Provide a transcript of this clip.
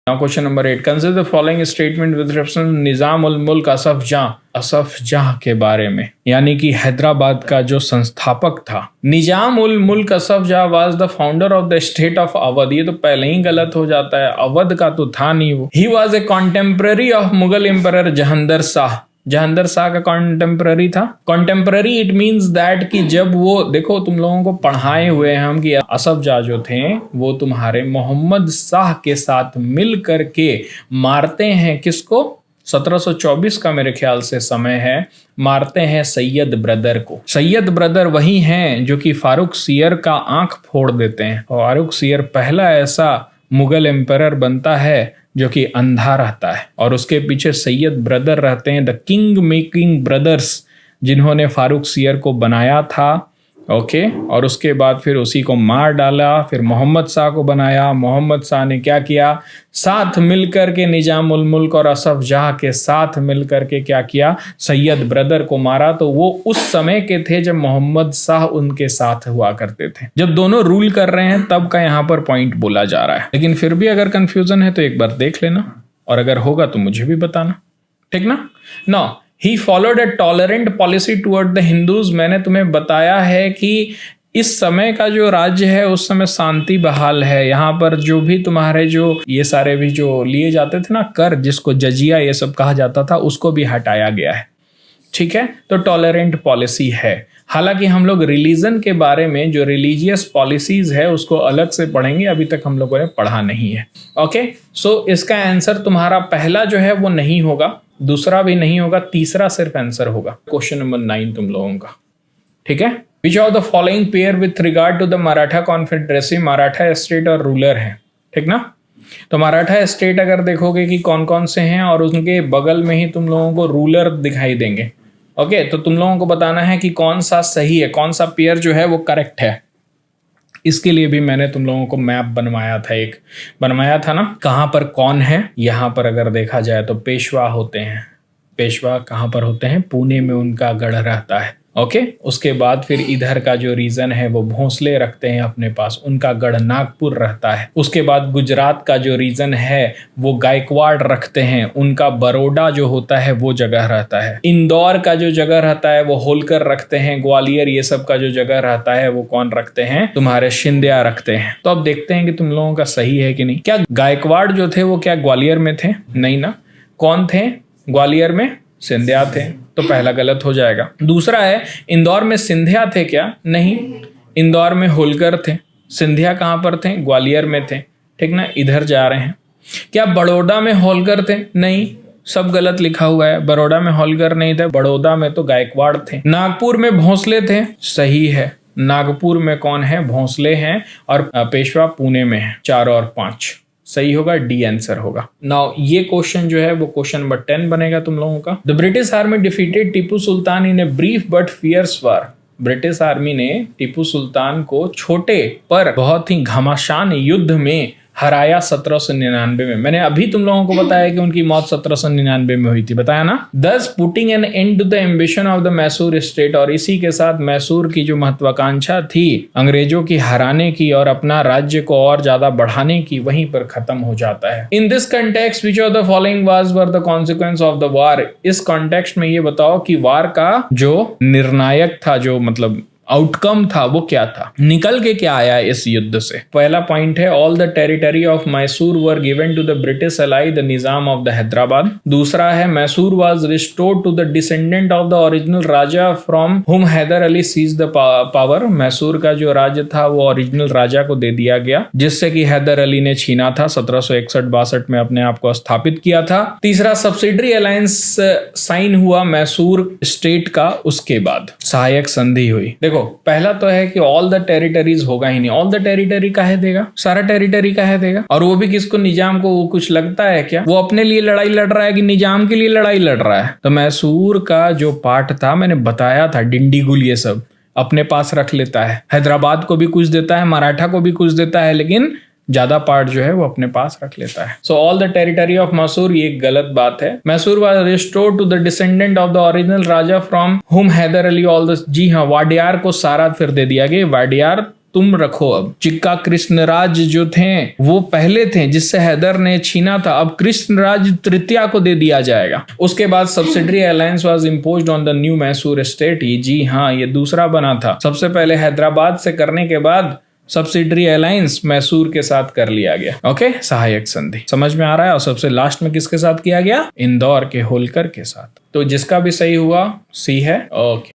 Now question number 8. Consider the following statement with reference to Nizam ul मुल्क असफ जहाँ के बारे में, यानी कि हैदराबाद का जो संस्थापक था। निजाम उल मुल्क असफ जहाँ was the founder of the state of Awadh. ये तो पहले ही गलत हो जाता है, अवध का तो था नहीं वो। He was a contemporary of Mughal emperor Jahandar Shah. Jahandar Shah का कॉन्टेम्पररी था। कॉन्टेम्पररी इट मींस दैट कि जब वो, देखो तुम लोगों को पढ़ाए हुए हैं हम कि असफ जाह जो थे वो तुम्हारे मोहम्मद शाह के साथ मिल करके मारते हैं किसको, 1724 का मेरे ख्याल से समय है, मारते हैं सैयद ब्रदर को। सैयद ब्रदर वही हैं जो कि फारूक सियर का आंख फोड़ देते हैं। फारूक सियर पहला ऐसा मुगल एम्परर बनता है जो कि अंधा रहता है, और उसके पीछे सैयद ब्रदर रहते हैं, द किंग मेकिंग ब्रदर्स, जिन्होंने फारूक सियर को बनाया था। ओके, और उसके बाद फिर उसी को मार डाला, फिर मोहम्मद शाह को बनाया। मोहम्मद शाह ने क्या किया, साथ मिलकर के निजाम उल मुल्क और असफ जाह के साथ मिलकर के क्या किया, सैयद ब्रदर को मारा। तो वो उस समय के थे जब मोहम्मद शाह उनके साथ हुआ करते थे। जब दोनों रूल कर रहे हैं तब का यहाँ पर पॉइंट बोला जा रहा है। लेकिन फिर भी अगर कंफ्यूजन है तो एक बार देख लेना, और अगर होगा तो मुझे भी बताना, ठीक ना। No, he followed a tolerant policy toward the Hindus. मैंने तुम्हें बताया है कि इस समय का जो राज्य है उस समय शांति बहाल है। यहाँ पर जो भी तुम्हारे जो ये सारे भी जो लिए जाते थे ना कर, जिसको जजिया ये सब कहा जाता था, उसको भी हटाया गया है, ठीक है। तो टॉलरेंट पॉलिसी है। हालांकि हम लोग रिलीजन के बारे में जो रिलीजियस पॉलिसीज है उसको अलग से पढ़ेंगे, अभी तक हम लोगों ने पढ़ा नहीं है। ओके, सो इसका आंसर तुम्हारा पहला जो है वो नहीं होगा, दूसरा भी नहीं होगा, तीसरा सिर्फ आंसर होगा। क्वेश्चन नंबर 9 तुम लोगों का, ठीक है। Which of the following pair with regard to the Maratha confederacy, Maratha state और रूलर है, ठीक ना। तो मराठा स्टेट अगर देखोगे कि कौन कौन से हैं, और उनके बगल में ही तुम लोगों को रूलर दिखाई देंगे। ओके, तो तुम लोगों को बताना है कि कौन सा सही है, कौन सा पेयर जो है वो करेक्ट है। इसके लिए भी मैंने तुम लोगों को मैप बनवाया था, एक बनवाया था ना, कहाँ पर कौन है। यहाँ पर अगर देखा जाए तो पेशवा होते हैं। पेशवा कहाँ पर होते हैं, पुणे में उनका गढ़ रहता है। ओके, उसके बाद फिर इधर का जो रीजन है वो भोंसले रखते हैं अपने पास, उनका गढ़ नागपुर रहता है। उसके बाद गुजरात का जो रीजन है वो गायकवाड़ रखते हैं, उनका बड़ौदा जो होता है वो जगह रहता है। इंदौर का जो जगह रहता है वो होलकर रखते हैं। ग्वालियर ये सब का जो जगह रहता है वो कौन रखते हैं, तुम्हारे शिंदिया रखते हैं। तो अब देखते हैं कि तुम लोगों का सही है कि नहीं। क्या गायकवाड़ जो थे वो क्या ग्वालियर में थे, नहीं ना। कौन थे ग्वालियर में, सिंधिया थे, तो पहला गलत हो जाएगा। दूसरा है इंदौर में सिंधिया थे क्या, नहीं, इंदौर में होलकर थे। सिंधिया कहाँ पर थे, ग्वालियर में थे, ठीक ना, इधर जा रहे हैं। क्या बड़ौदा में होलकर थे, नहीं, सब गलत लिखा हुआ है। बड़ौदा में होलकर नहीं थे, बड़ौदा में तो गायकवाड़ थे। नागपुर में भोंसले थे, सही है। नागपुर में कौन है, भोंसले हैं, और पेशवा पुणे में है। 4 और 5 सही होगा, डी आंसर होगा। नाउ ये क्वेश्चन जो है वो क्वेश्चन नंबर 10 बनेगा तुम लोगों का। The British army defeated Tipu Sultan in a brief but fierce war. British army ने टीपू सुल्तान को छोटे पर बहुत ही घमासान युद्ध में हराया 1799 में। मैंने अभी तुम लोगों को बताया कि उनकी मौत 1799 में हुई थी, बताया ना। Thus putting an end to the ambition of the Mysore state, और इसी के साथ मैसूर की जो महत्वाकांक्षा थी अंग्रेजों की हराने की और अपना राज्य को और ज्यादा बढ़ाने की, वहीं पर खत्म हो जाता है। In this context which of the following was were the consequence of the war. इस कॉन्टेक्स्ट में ये बताओ कि वार का जो निर्णायक था, जो मतलब आउटकम था, वो क्या था, निकल के क्या आया इस युद्ध से। पहला पॉइंट है all the territory of Mysore were given to the British ally the Nizam of the Hyderabad. दूसरा है Mysore was restored to the descendant of the original raja from whom Hyder Ali seize the power. Mysore का जो राज्य था वो ओरिजिनल राजा को दे दिया गया, जिससे कि हैदर अली ने छीना था, 1761-62 में अपने आप को स्थापित किया था। तीसरा सब्सिडरी अलायंस साइन हुआ मैसूर स्टेट का, उसके बाद सहायक संधि हुई। देखो पहला तो है कि ऑल द टेरिटरीज होगा ही नहीं। ऑल द टेरिटरी काहे देगा, सारा टेरिटरी काहे देगा, और वो भी किसको, निजाम को। वो कुछ लगता है क्या, वो अपने लिए लड़ाई लड़ रहा है कि निजाम के लिए लड़ाई लड़ रहा है। तो मैसूर का जो पार्ट था, मैंने बताया था, डिंडीगुल ये सब अपने पास रख लेता है। हैदराबाद को भी कुछ देता है, मराठा को भी कुछ देता है, लेकिन ज्यादा पार्ट जो है वो अपने पास रख लेता है। So all the territory of Mysore, ये गलत बात है। Mysore was restored to the descendant of the original raja from whom Hyder Ali all the, जी हाँ, वाडियार को सारा फिर दे दिया गया। वाडियार तुम रखो। अब चिक्का कृष्णराज जो थे वो पहले थे जिससे हैदर ने छीना था, अब कृष्णराज तृतीया को दे दिया जाएगा। उसके बाद subsidiary alliance was imposed on the new Mysore state. जी हाँ, ये दूसरा बना था। सबसे पहले हैदराबाद से करने के बाद सब्सिडरी अलायंस मैसूर के साथ कर लिया गया। ओके, सहायक संधि समझ में आ रहा है। और सबसे लास्ट में किसके साथ किया गया? इंदौर के होलकर के साथ। तो जिसका भी सही हुआ सी है। ओके,